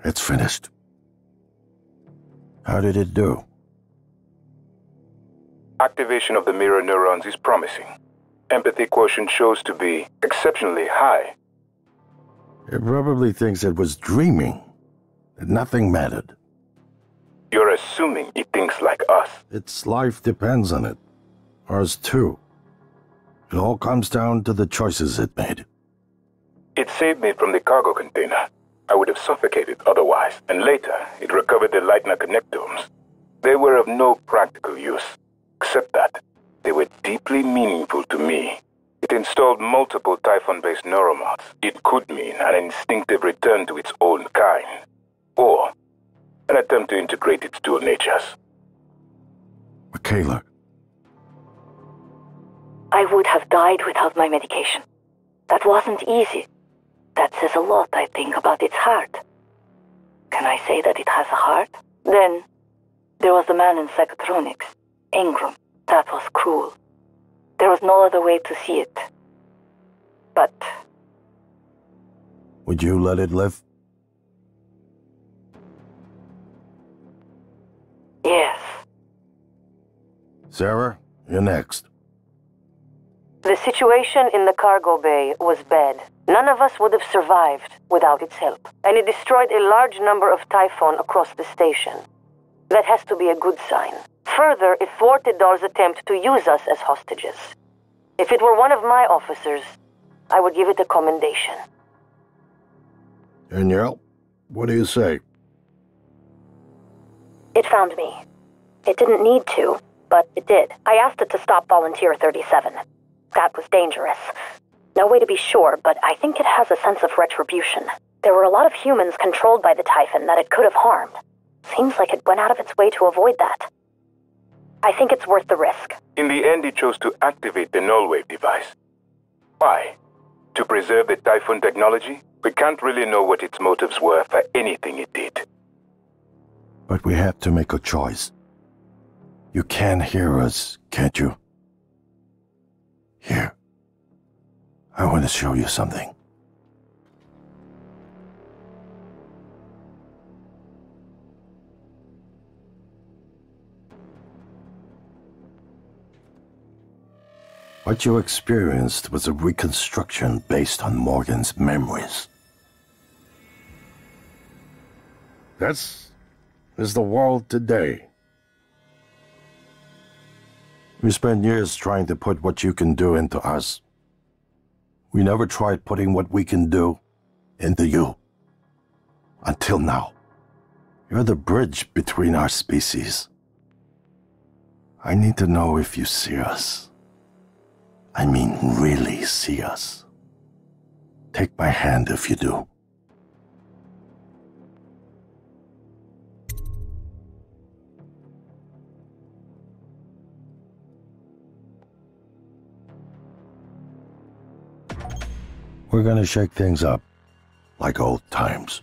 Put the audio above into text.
It's finished. How did it do? Activation of the mirror neurons is promising. Empathy quotient shows to be exceptionally high. It probably thinks it was dreaming, that nothing mattered. You're assuming it thinks like us. Its life depends on it. Ours too. It all comes down to the choices it made. It saved me from the cargo container. I would have suffocated otherwise, and later it recovered the Leitner connectomes. They were of no practical use, except that they were deeply meaningful to me. It installed multiple Typhon-based neuromods. It could mean an instinctive return to its own kind, or an attempt to integrate its dual natures. Mikhaila. I would have died without my medication. That wasn't easy. That says a lot, I think, about its heart. Can I say that it has a heart? Then, there was the man in psychotronics, Ingram. That was cruel. There was no other way to see it. But... Would you let it live? Yes. Sarah, you're next. The situation in the cargo bay was bad. None of us would have survived without its help. And it destroyed a large number of Typhon across the station. That has to be a good sign. Further, it thwarted Dar's attempt to use us as hostages. If it were one of my officers, I would give it a commendation. Danielle, what do you say? It found me. It didn't need to, but it did. I asked it to stop Volunteer 37. That was dangerous. No way to be sure, but I think it has a sense of retribution. There were a lot of humans controlled by the Typhon that it could have harmed. Seems like it went out of its way to avoid that. I think it's worth the risk. In the end, it chose to activate the Nullwave device. Why? To preserve the Typhon technology? We can't really know what its motives were for anything it did. But we have to make a choice. You can hear us, can't you? Here. I want to show you something. What you experienced was a reconstruction based on Morgan's memories. This is the world today. We spent years trying to put what you can do into us. We never tried putting what we can do into you. Until now. You're the bridge between our species. I need to know if you see us. I mean, really see us. Take my hand if you do. We're gonna shake things up, like old times.